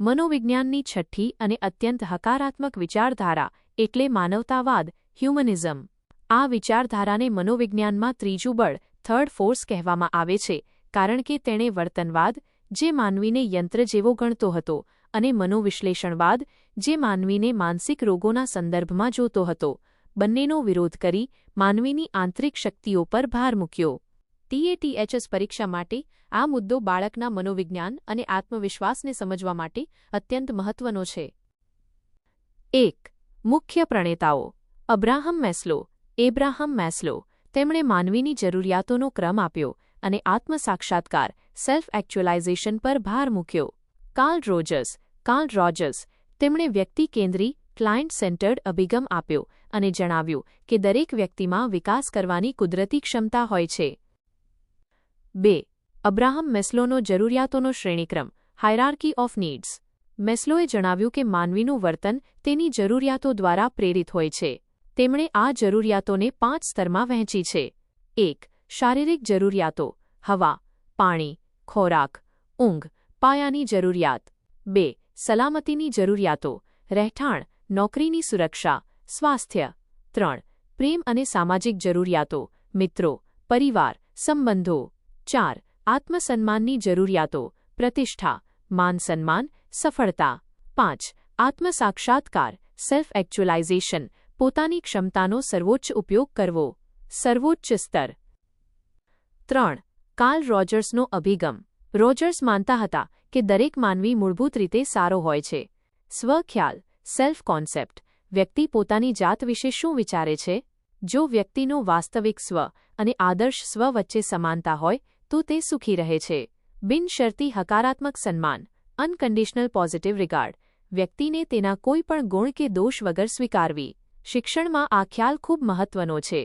મનોવિજ્ઞાનની છઠ્ઠી અને અત્યંત હકારાત્મક વિચારધારા એટલે માનવતાવાદ, હ્યુમનિઝમ. આ વિચારધારાને મનોવિજ્ઞાનમાં ત્રીજું બળ, થર્ડ ફોર્સ કહેવામાં આવે છે, કારણ કે તેણે વર્તનવાદ, જે માનવીને યંત્ર જેવો ગણતો હતો, અને મનોવિશ્લેષણવાદ, જે માનવીને માનસિક રોગોના સંદર્ભમાં જોતો હતો, બંનેનો વિરોધ કરી માનવીની આંતરિક શક્તિઓ પર ભાર મૂક્યો. TATHS પરીક્ષા માટે આ મુદ્દો બાળકના મનોવિજ્ઞાન અને આત્મવિશ્વાસને સમજવા માટે અત્યંત મહત્વનો છે. 1. મુખ્ય પ્રણેતાઓ. Abraham Maslow. તેમણે માનવીની જરૂરિયાતોનો ક્રમ આપ્યો અને આત્મસાક્ષાત્કાર, સેલ્ફ એક્ચ્યુઅલાઇઝેશન પર ભાર મૂક્યો. Carl Rogers. તેમણે વ્યક્તિ કેન્દ્રી, ક્લાયન્ટ સેન્ટર્ડ અભિગમ આપ્યો અને જણાવ્યું કે દરેક વ્યક્તિમાં વિકાસ કરવાની કુદરતી ક્ષમતા હોય છે. 2. અબ્રાહમ મેસ્લોનો જરૂરિયાતોનો શ્રેણીક્રમ, હાયરાર્કી ઓફ નીડ્સ. મેસ્લોએ જણાવ્યું કે માનવીનું વર્તન તેની જરૂરિયાતો દ્વારા પ્રેરિત હોય છે. તેમણે આ જરૂરિયાતોને 5 સ્તરમાં વહેંચી છે. 1. શારીરિક જરૂરિયાતો, હવા, પાણી, ખોરાક, ઊંઘ, પાયાની જરૂરિયાત. 2. સલામતીની જરૂરિયાતો, રહેઠાણ, નોકરીની સુરક્ષા, સ્વાસ્થ્ય. 3. પ્રેમ અને સામાજિક જરૂરિયાતો, મિત્રો, પરિવાર, સંબંધો. 4. આત્મસન્માનની જરૂરિયાતો, પ્રતિષ્ઠા, માન-સન્માન, સફળતા. 5. આત્મસાક્ષાત્કાર, સેલ્ફ એક્ચ્યુઅલાઇઝેશન, પોતાની ક્ષમતાનો સર્વોચ્ચ ઉપયોગ કરવો. સર્વોચ્ચ સ્તર. 3. કાર્લ રોજર્સનો અભિગમ. રોજર્સ માનતા હતા કે દરેક માનવી મૂળભૂત રીતે સારો હોય છે. સ્વખ્યાલ, સેલ્ફ કોન્સેપ્ટ. વ્યક્તિ પોતાની જાત વિશે શું વિચારે છે? જો વ્યક્તિનો વાસ્તવિક સ્વ અને આદર્શ સ્વ વચ્ચે સમાનતા હોય તો તે સુખી રહે છે. બિનશરતી હકારાત્મક સન્માન, અનકન્ડિશનલ પોઝિટિવ રિગાર્ડ. વ્યક્તિને તેના કોઈ પણ ગુણ કે દોષ વગર સ્વીકારવી. શિક્ષણમાં આ ખ્યાલ ખૂબ મહત્વનો છે.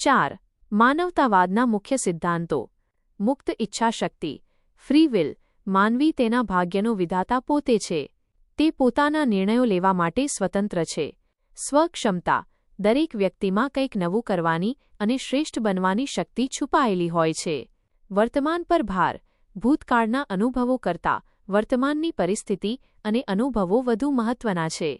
4. માનવતાવાદના મુખ્ય સિદ્ધાંતો. મુક્ત ઇચ્છાશક્તિ, ફ્રી વિલ. માનવી તેના ભાગ્યનો વિધાતા પોતે છે. તે પોતાના નિર્ણયો લેવા માટે સ્વતંત્ર છે. સ્વક્ષમતા. દરેક વ્યક્તિમાં કંઈક નવું કરવાની અને શ્રેષ્ઠ બનવાની શક્તિ છુપાયેલી હોય છે. વર્તમાન પર ભાર. ભૂતકાળના અનુભવો કરતાં વર્તમાનની પરિસ્થિતિ અને અનુભવો વધુ મહત્વના છે.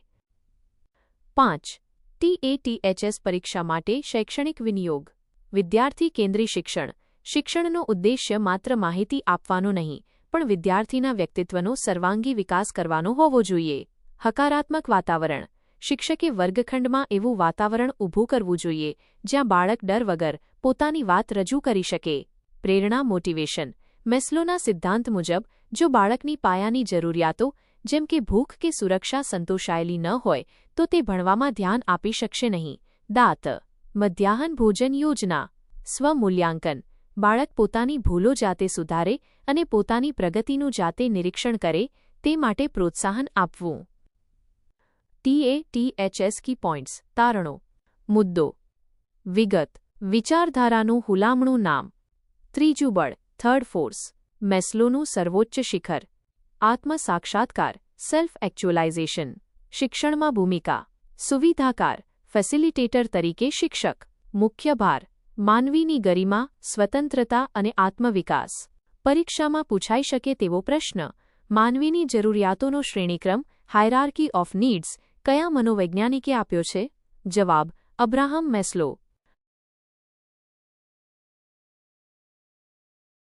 5. TATHS પરીક્ષા માટે શૈક્ષણિક વિનિયોગ. વિદ્યાર્થી કેન્દ્રી શિક્ષણ. શિક્ષણનો ઉદ્દેશ્ય માત્ર માહિતી આપવાનો નહીં, પણ વિદ્યાર્થીના વ્યક્તિત્વનો સર્વાંગી વિકાસ કરવાનો હોવો જોઈએ. હકારાત્મક વાતાવરણ. શિક્ષકે વર્ગખંડમાં એવું વાતાવરણ ઊભું કરવું જોઈએ જ્યાં બાળક ડર વગર પોતાની વાત રજૂ કરી શકે. પ્રેરણા, મોટિવેશન. મેસ્લોના સિદ્ધાંત મુજબ, જો બાળકની પાયાની જરૂરિયાતો જેમ કે ભૂખ કે સુરક્ષા સંતોષાયેલી ન હોય તો તે ભણવામાં ધ્યાન આપી શકશે નહીં. મધ્યાહન ભોજન યોજના. સ્વમૂલ્યાંકન. બાળક પોતાની ભૂલો જાતે સુધારે અને પોતાની પ્રગતિનું જાતે નિરીક્ષણ કરે તે માટે પ્રોત્સાહન આપવું. TATHS કી પોઇન્ટ્સ, તારણો. મુદ્દો. વિગત. વિચારધારાનું હુલામણું નામ. ત્રીજું બળ, થર્ડ ફોર્સ. મેસ્લોનું સર્વોચ્ચ શિખર. આત્મસાક્ષાત્કાર, સેલ્ફ એક્ચ્યુઅલાઇઝેશન. શિક્ષણમાં ભૂમિકા. સુવિધાકાર, ફેસિલિટેટર તરીકે શિક્ષક. મુખ્ય ભાર. માનવીની ગરિમા, સ્વતંત્રતા અને આત્મવિકાસ. પરીક્ષામાં પૂછાઈ શકે તેવો પ્રશ્ન. માનવીની જરૂરિયાતોનો શ્રેણીક્રમ, હાયરાર્કી ઓફ નીડ્સ, કયા મનોવૈજ્ઞાનિકે આપ્યો છે? જવાબ: અબ્રાહમ મેસ્લો.